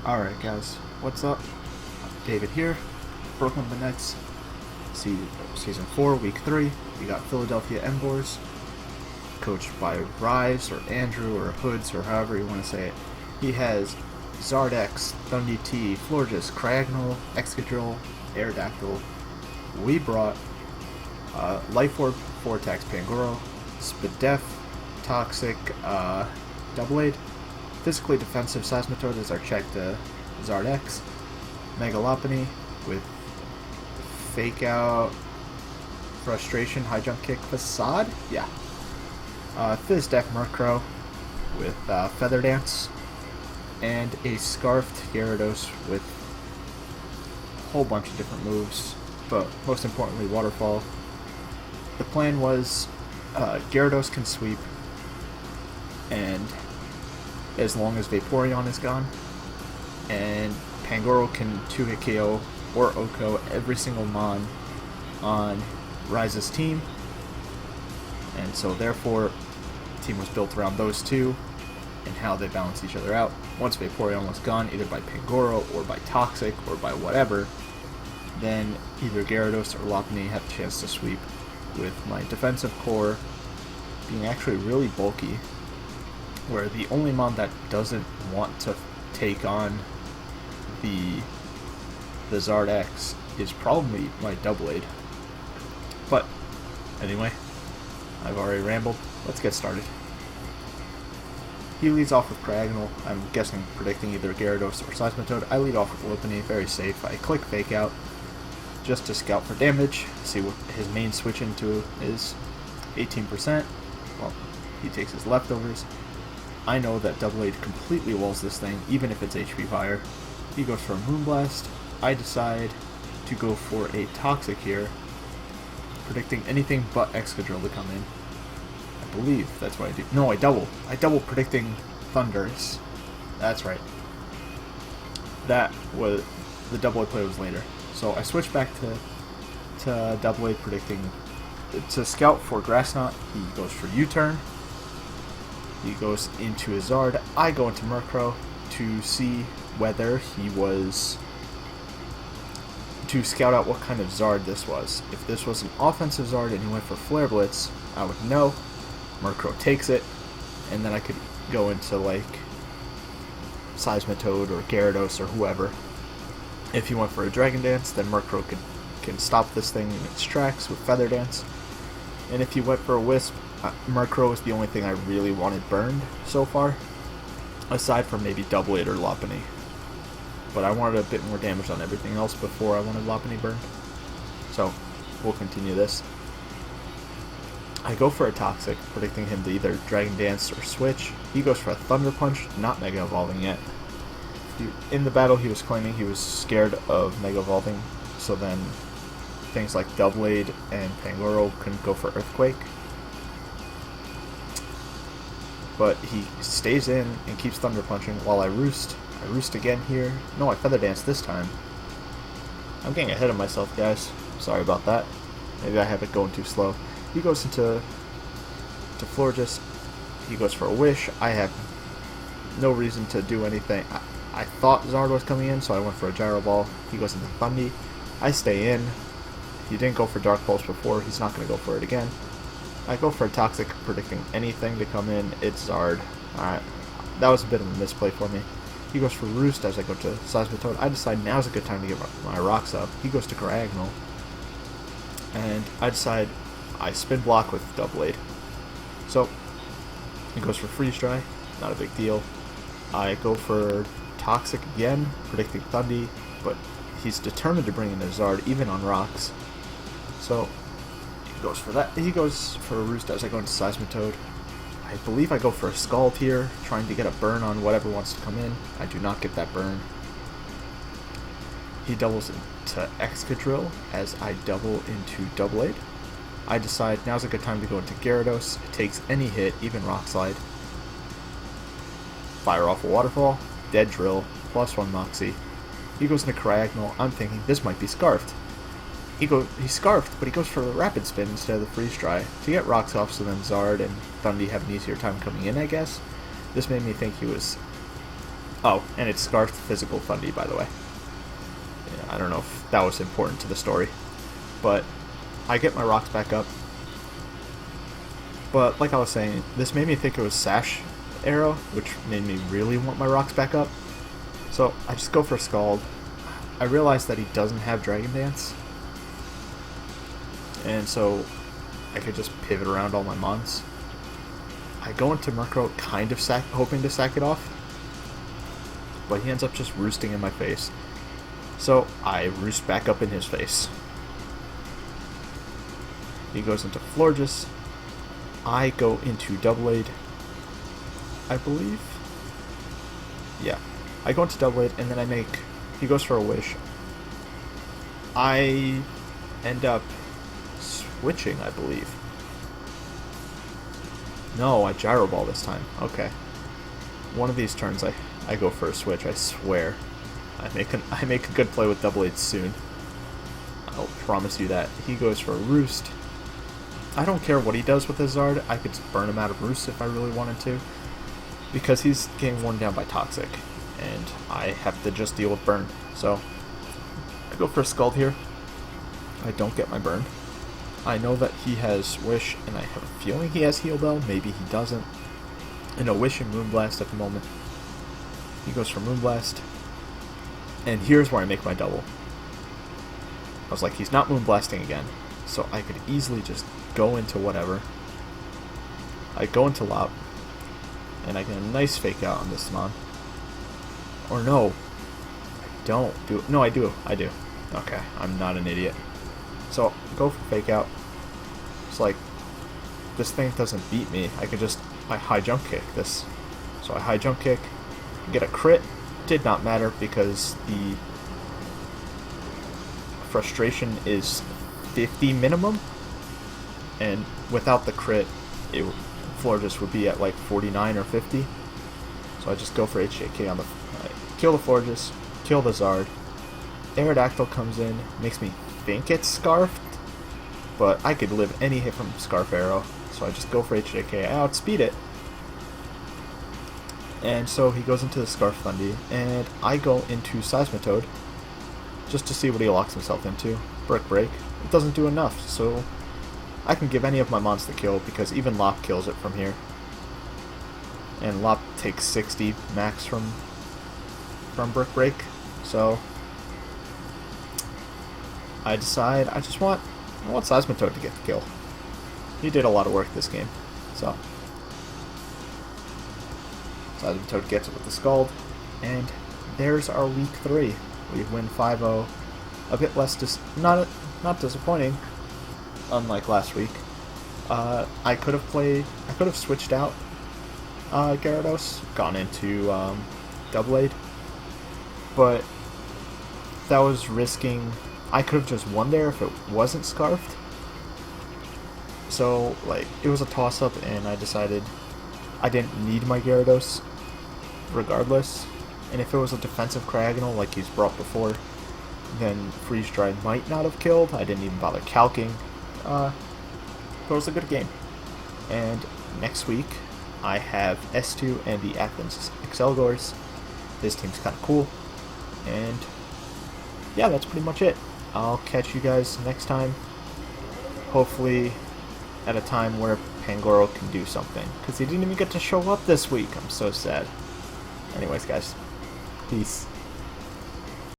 Alright guys, what's up? David here, Brooklyn the Nets, Season 4, Week 3. We got Philadelphia Embers, coached by Rize, or Andrew, or Hoods, or however you want to say it. He has Zardex, Thundy T, Florges, Cragnal, Excadrill, Aerodactyl. We brought Life Orb, Vortex, Pangoro, Spadef, Toxic, Doublade, Physically Defensive Seismitoad is our check to Zardex, Megalopony with Fake Out, Frustration, High Jump Kick, Facade, yeah. Fizdef Murkrow with Feather Dance, and a Scarfed Gyarados with a whole bunch of different moves, but most importantly Waterfall. The plan was Gyarados can sweep, and as long as Vaporeon is gone, and Pangoro can 2-hit KO or OHKO every single Mon on Rize's team, and so therefore the team was built around those two and how they balance each other out. Once Vaporeon was gone, either by Pangoro or by Toxic or by whatever, then either Gyarados or Lopunny had a chance to sweep, with my defensive core being actually really bulky, where the only Mon that doesn't want to take on the Zardex is probably my Doublade. But anyway, I've already rambled. Let's get started. He leads off with Cragnal. I'm guessing predicting either Gyarados or Seismitoad. I lead off with Lopunny, very safe. I click Fake Out just to scout for damage, see what his main switch into is. 18%. Well, he takes his leftovers. I know that Doublade completely walls this thing, even if it's HP higher. He goes for a Moonblast. I decide to go for a Toxic here, predicting anything but Excadrill to come in. I believe that's what I do. No, I double. I double predicting Thundurus. That's right. That was the Doublade play was later. So I switch back to Doublade predicting to scout for Grass Knot. He goes for U-turn. He goes into his Zard. I go into Murkrow to see whether he was to scout out what kind of Zard this was. If this was an offensive Zard and he went for Flare Blitz, I would know. Murkrow takes it, and then I could go into like Seismitoad or Gyarados or whoever. If he went for a Dragon Dance, then Murkrow can stop this thing in its tracks with Feather Dance. And if he went for a Wisp, Murkrow is the only thing I really wanted burned so far, aside from maybe Doublade or Lopunny. But I wanted a bit more damage on everything else before I wanted Lopunny burned. So, we'll continue this. I go for a Toxic, predicting him to either Dragon Dance or Switch. He goes for a Thunder Punch, not Mega Evolving yet. In the battle, he was claiming he was scared of Mega Evolving, so then things like Doublade and Pangoro couldn't go for Earthquake. But he stays in and keeps Thunder Punching while I Roost. I Roost again here. No, I Feather Dance this time. I'm getting ahead of myself, guys. Sorry about that. Maybe I have it going too slow. He goes into Florges. He goes for a Wish. I have no reason to do anything. I thought Zard was coming in, so I went for a Gyro Ball. He goes into Thundy. I stay in. He didn't go for Dark Pulse before. He's not going to go for it again. I go for a Toxic, predicting anything to come in. It's Zard. Alright, that was a bit of a misplay for me. He goes for Roost as I go to Seismitoad. I decide now's a good time to get my rocks up. He goes to Cragnal. And I decide I Spin Block with Doublade. So, he goes for Freeze Dry. Not a big deal. I go for Toxic again, predicting Thundy, but he's determined to bring in a Zard even on rocks. So, goes for that. He goes for a Roost as I go into Seismitoad. I believe I go for a Scald here, trying to get a burn on whatever wants to come in. I do not get that burn. He doubles into Excadrill as I double into Doublade. I decide now's a good time to go into Gyarados. It takes any hit, even Rock Slide. Fire off a Waterfall, Dead Drill, +1 Moxie. He goes into Cragnal. I'm thinking this might be Scarfed. He's Scarfed, but he goes for a Rapid Spin instead of the Freeze Dry to get rocks off, so then Zard and Thundy have an easier time coming in, I guess. This made me think he was Oh, and it's Scarfed Physical Fundy, by the way. Yeah, I don't know if that was important to the story. But I get my rocks back up. But like I was saying, this made me think it was Sash Arrow, which made me really want my rocks back up. So I just go for Scald. I realize that he doesn't have Dragon Dance. And so I could just pivot around all my mons. I go into Murkrow kind of hoping to sack it off. But he ends up just roosting in my face. So I roost back up in his face. He goes into Florges. I go into Doublade, I believe. Yeah, I go into Doublade, and then he goes for a Wish. I end up switching, I believe. No, I Gyro Ball this time. Okay. One of these turns I go for a switch, I swear. I make a good play with Doublade soon. I'll promise you that. He goes for a Roost. I don't care what he does with his Zard. I could just burn him out of Roost if I really wanted to. Because he's getting worn down by Toxic. And I have to just deal with Burn. So, I go for a Scald here. I don't get my Burn. I know that he has Wish, and I have a feeling he has Heal Bell. Maybe he doesn't. And a Wish and Moonblast at the moment. He goes for Moonblast. And here's where I make my double. I was like, he's not Moonblasting again. So I could easily just go into whatever. I go into Lop. And I get a nice Fake Out on this Mon. Or no. I don't do it. No, I do. I do. Okay, I'm not an idiot. So, go for Fake Out. It's like, this thing doesn't beat me. I High Jump Kick this. So I High Jump Kick. Get a crit. Did not matter because the frustration is 50 minimum. And without the crit, Florges would be at like 49 or 50. So I just go for HJK on the... kill the Florges, kill the Zard. Aerodactyl comes in, makes me think it's Scarfed, but I could live any hit from Scarf Arrow, so I just go for HJK. I outspeed it. And so he goes into the Scarf Fundy, and I go into Seismitoad, just to see what he locks himself into. Brick Break. It doesn't do enough, so I can give any of my mons the kill, because even Lop kills it from here. And Lop takes 60 max from Brick Break, so I decide I want Seismitoad to get the kill. He did a lot of work this game, so Seismitoad gets it with the Scald, and there's our week 3. We win 5-0. A bit less not disappointing, unlike last week. I could have switched out Gyarados, gone into Doublade, but that was risking. I could have just won there if it wasn't Scarfed. So, like, it was a toss-up, and I decided I didn't need my Gyarados regardless. And if it was a defensive Cryogonal like he's brought before, then Freeze Dry might not have killed. I didn't even bother calking. But it was a good game. And next week, I have S2 and the Athens Excelgors. This team's kind of cool. And yeah, that's pretty much it. I'll catch you guys next time. Hopefully at a time where Pangoro can do something. Because he didn't even get to show up this week. I'm so sad. Anyways, guys. Peace.